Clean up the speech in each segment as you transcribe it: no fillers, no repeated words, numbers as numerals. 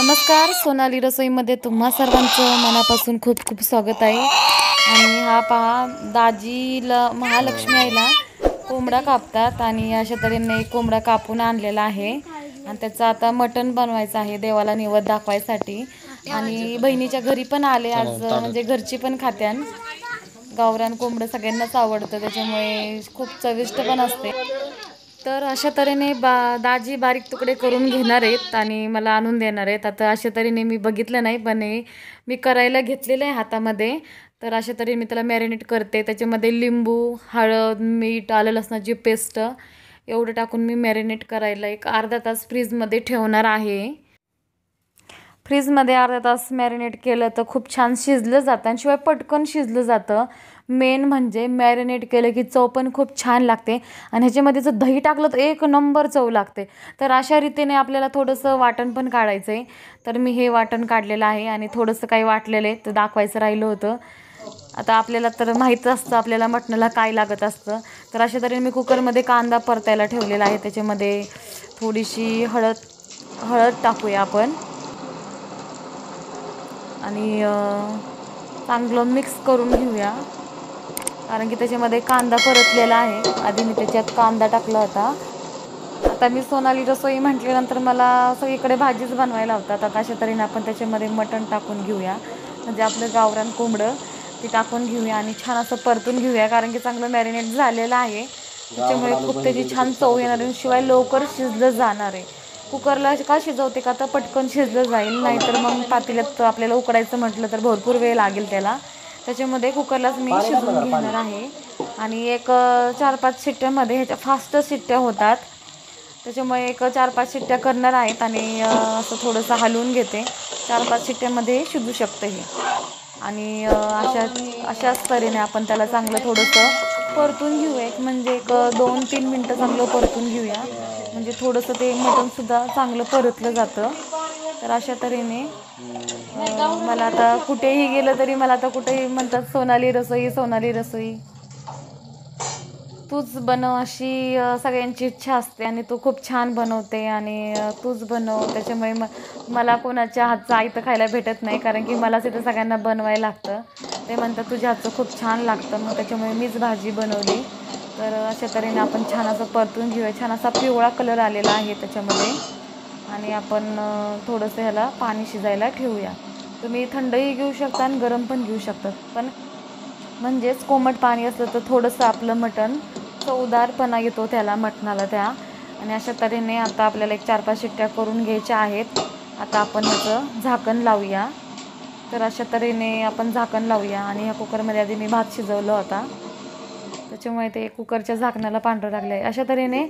नमस्कार, सोनाली रसोईमध्ये तुम्हा सर्वांचं मनापासून खूप खूप स्वागत आहे। आणि हा पहा, दाजीला महालक्ष्मी आईला कोंबडा कापतात आणि अशा तऱ्हेने कोंबडा कापून आणलेला आहे आणि त्याचं आता मटण बनवायचं आहे देवाला निवेद दाखवायसाठी। आणि बहिणीच्या घरी पण आले आज, म्हणजे घरची पण खात्यान। गावरान कोंबडं सगळ्यांनाच आवडतं, त्याच्यामुळे खूप चविष्ट पण असते। तर अशा तऱ्हेने दाजी बारीक तुकडे करून घेणार आहेत आणि मला आणून देणार आहेत। आता अशा तऱ्हेने मी बघितलं नाही, पण मी करायला घेतलेलं आहे हातामध्ये। तर अशा तऱ्हेने मी त्याला मॅरिनेट करते, त्याच्यामध्ये लिंबू, हळद, मीठ, आलं लसणाची पेस्ट एवढं टाकून मी मॅरिनेट करायला एक अर्धा तास फ्रीजमध्ये ठेवणार आहे। फ्रीजमध्ये अर्धा तास मॅरिनेट केलं तर खूप छान शिजलं जातं आणि शिवाय पटकन शिजलं जातं। मेन म्हणजे मॅरिनेट केलं की चव पण खूप छान लागते आणि ह्याच्यामध्ये जर दही टाकलं तर एक नंबर चव लागते। तर अशा रीतीने आपल्याला थोडंसं वाटण पण काढायचं आहे। तर मी हे वाटण काढलेलं आहे आणि थोडंसं काही वाटलेलं आहे, तर दाखवायचं राहिलं होतं। आता आपल्याला तर माहीत असतं आपल्याला मटणाला काय लागत असतं। तर अशा तऱ्हेने मी कुकरमध्ये कांदा परतायला ठेवलेला आहे, त्याच्यामध्ये थोडीशी हळद टाकूया आपण आणि चांगलं मिक्स करून घेऊया, कारण की त्याच्यामध्ये कांदा परतलेला आहे। आधी मी त्याच्यात कांदा टाकला होता। आता मी सोनाली रसोई म्हटल्यानंतर मला सगळीकडे भाजीच बनवायला होतात। आता अशा तऱ्हेने आपण त्याच्यामध्ये मटण टाकून घेऊया, म्हणजे आपलं गावरान कोंबडं ते टाकून घेऊया आणि छान असं परतून घेऊया, कारण की चांगलं मॅरिनेट झालेलं आहे, त्याच्यामुळे खूप त्याची छान चव येणार आहे। शिवाय लवकर शिजलं जाणार आहे। कुकरला का शिजवते का तर पटकन शिजलं जाईल, नाहीतर मग पातेल्यात आपल्याला उकडायचं म्हटलं तर भरपूर वेळ लागेल त्याला। त्याच्यामध्ये कुकरलाच मी शिजवून घेणार आहे आणि एक 4-5 शिट्ट्यामध्ये ह्याच्या फास्ट शिट्ट्या होतात, त्याच्यामुळे एक 4-5 शिट्ट्या करणार आहेत आणि असं थोडंसं हलवून घेते। 4-5 शिट्ट्यामध्ये शिजू शकतं हे। आणि अशाच तऱ्हेने आपण त्याला चांगलं थोडंसं परतून घेऊया, म्हणजे एक 2-3 मिनटं चांगलं परतून घेऊया, म्हणजे थोडंसं ते मटणसुद्धा चांगलं परतलं जातं। तर अशा तऱ्हेने मला आता कुठेही गेलं तरी मला आता कुठेही म्हणतात सोनाली रसोई, सोनाली रसोई, तूच बनव अशी सगळ्यांची इच्छा असते आणि तू खूप छान बनवते आणि तूच बनव। त्याच्यामुळे मला कोणाच्या हातचं आयतं खायला भेटत नाही, कारण की मलाच इथं सगळ्यांना बनवायला लागतं। ते म्हणतात तुझ्या हातचं खूप छान लागतं, मग त्याच्यामुळे मीच भाजी बनवली। तर अशा तऱ्हेने आपण छान असं परतून घेऊया। छान असा पिवळा कलर आलेला आहे त्याच्यामध्ये आणि आपण थोडंसं ह्याला पाणी शिजायला ठेवूया। तुम्ही थंडही घेऊ शकता आणि गरम पण घेऊ शकतात, पण म्हणजेच कोमट पाणी असलं तर थोडंसं आपलं मटण चवदारपणा येतो त्याला, मटणाला त्या। आणि अशा तऱ्हेने आता आपल्याला एक 4-5 शिट्ट्या करून घ्यायच्या आहेत। आता आपण ह्याचं झाकण लावूया। तर अशा तऱ्हेने आपण झाकण लावूया आणि ह्या कुकरमध्ये आधी मी भात शिजवला होता, त्याच्यामुळे ते कुकरच्या झाकणाला पांढरं लागलं आहे। अशा तऱ्हेने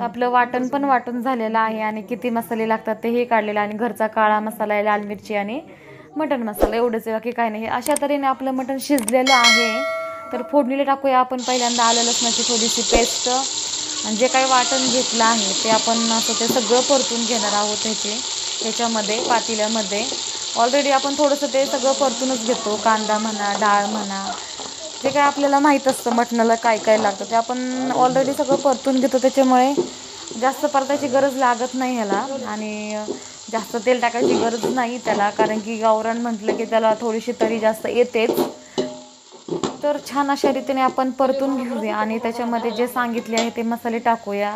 आपलं वाटण पण वाटून झालेलं आहे आणि किती मसाले लागतात तेही काढलेलं आहे, आणि घरचा काळा मसाला आहे, लाल मिरची आणि मटण मसाला एवढंच, बाकी काही नाही। अशा तऱ्हेने आपलं मटण शिजलेलं आहे। तर फोडणीला टाकूया आपण पहिल्यांदा आलं लसणाची थोडीशी पेस्ट आणि जे काही वाटण घेतलं आहे ते आपण असं ते सगळं परतून घेणार आहोत ह्याच्यामध्ये पातेल्यामध्ये। ऑलरेडी आपण थोडंसं ते सगळं परतूनच घेतो, कांदा म्हणा, डाळ म्हणा, जे काय आपल्याला माहीत असतं मटणाला काय काय लागतं ते आपण ऑलरेडी सगळं परतून घेतो। त्याच्यामुळे जास्त परतायची गरज लागत नाही ह्याला आणि जास्त तेल टाकायची गरज नाही त्याला, कारण की गावरान म्हटलं की त्याला थोडीशी तरी जास्त येतेच। तर छान अशा रीतीने आपण परतून घेऊया आणि त्याच्यामध्ये जे सांगितले आहे ते मसाले टाकूया।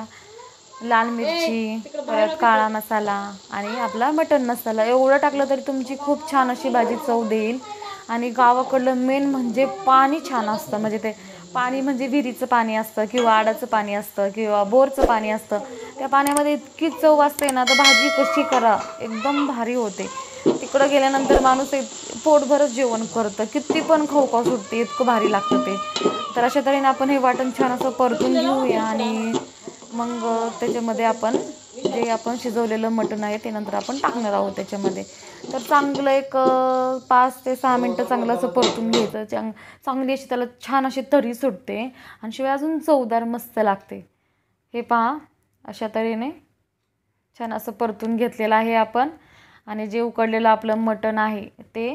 लाल मिरची, परत काळा मसाला आणि आपला मटण मसाला एवढं टाकलं तरी तुमची खूप छान अशी भाजी चव देईल। आणि गावाकडलं मेन म्हणजे पाणी छान असतं, म्हणजे ते पाणी म्हणजे विहिरीचं पाणी असतं किंवा आडाचं पाणी असतं किंवा बोरचं पाणी असतं, त्या पाण्यामध्ये इतकी चव असते ना, तर भाजी कशी करा एकदम भारी होते। तिकडं गेल्यानंतर माणूस पोटभरच जेवण करतं, किती पण खाऊ सुटते, इतकं भारी लागतं ते। तर अशा तऱ्हेने आपण हे वाटण छान असं परतून घेऊया आणि मग त्याच्यामध्ये आपण जे आपण शिजवलेलं मटण आहे ते नंतर आपण टाकणार आहोत त्याच्यामध्ये। तर चांगलं एक 5 ते 6 मिनटं चांगलं असं परतून घ्यायचं, चांगली अशी त्याला छान अशी तरी सुटते आणि शिवाय अजून चवदार मस्त लागते। हे पहा, अशा तऱ्हेने छान असं परतून घेतलेलं आहे आपण। आणि जे उकडलेलं आपलं मटण आहे ते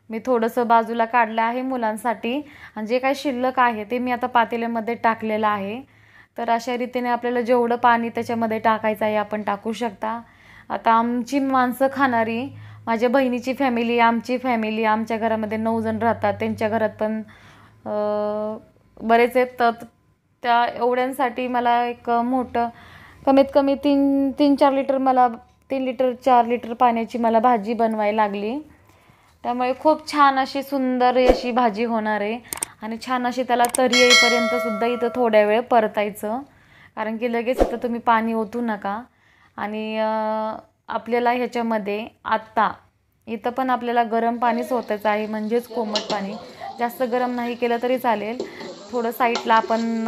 मी थोडंसं बाजूला काढलं आहे मुलांसाठी, आणि जे काही शिल्लक आहे ते मी आता पातेल्यामध्ये टाकलेलं आहे। तर अशा रीतीने आपल्याला जेवढं पाणी त्याच्यामध्ये टाकायचं आहे आपण टाकू शकता। आता आमची माणसं खाणारी, माझ्या बहिणीची फॅमिली, आमची फॅमिली, आमच्या घरामध्ये 9 जण राहतात, त्यांच्या घरात पण बरेच आहेत. तर त्या एवढ्यांसाठी मला एक मोठं कमीत कमी 3-4 लिटर, मला 3 लिटर 4 लिटर पाण्याची मला भाजी बनवायला लागली. त्यामुळे खूप छान अशी सुंदर अशी भाजी होणार आहे. आणि छान अशी त्याला तरी येईपर्यंत सुद्धा इथं थोड्या वेळ परतायचं, कारण की लगेच इथं तुम्ही पाणी ओतू नका. आणि आपल्याला ह्याच्यामध्ये आत्ता इथं पण आपल्याला गरम पाणीच ओतायचं आहे, म्हणजेच कोमट पाणी. जास्त गरम नाही केलं तरी चालेल. थोडं साईडला आपण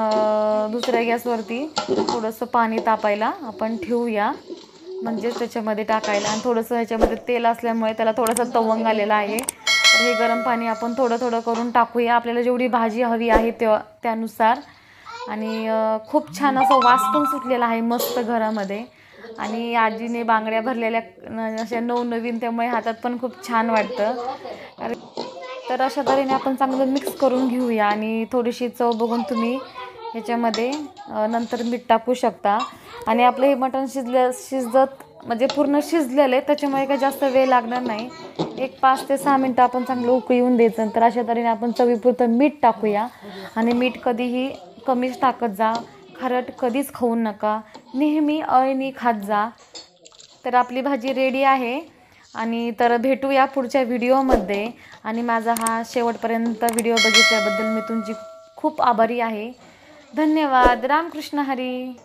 दुसऱ्या गॅसवरती थोडंसं पाणी तापायला आपण ठेवूया, म्हणजेच त्याच्यामध्ये टाकायला. आणि थोडंसं ह्याच्यामध्ये तेल असल्यामुळे त्याला थोडंसं तवंग आलेला आहे. तर हे गरम पाणी आपण थोडं थोडं करून टाकूया, आपल्याला जेवढी भाजी हवी आहे त्यानुसार. आणि खूप छान असा वास पण सुटलेला आहे मस्त घरामध्ये. आणि आजीने बांगड्या भरलेल्या अशा नवनवीन, त्यामुळे हातात पण खूप छान वाटतं. तर अशा तऱ्हेने आपण चांगलं मिक्स करून घेऊया. आणि थोडीशी चव बघून तुम्ही ह्याच्यामध्ये नंतर मीठ टाकू शकता. आणि आपलं हे मटण शिजत म्हणजे पूर्ण शिजलेलं आहे, त्याच्यामुळे काही जास्त वेळ लागणार नाही. एक 5 ते 6 मिनटं आपण चांगलं उकळी येऊन द्यायचं. तर अशा तऱ्हेने आपण चवीपुरतं मीठ टाकूया. आणि मीठ कधीही कमीच टाकत जा, खारट कधीच खाऊ नका, नेहमी अळणी खात जा. तर आपली भाजी रेडी आहे. आणि तर भेटूया पुढच्या व्हिडिओमध्ये. आणि माझा हा शेवटपर्यंत व्हिडिओ बघितल्याबद्दल मी तुमची खूप आभारी आहे. धन्यवाद. रामकृष्ण हरी.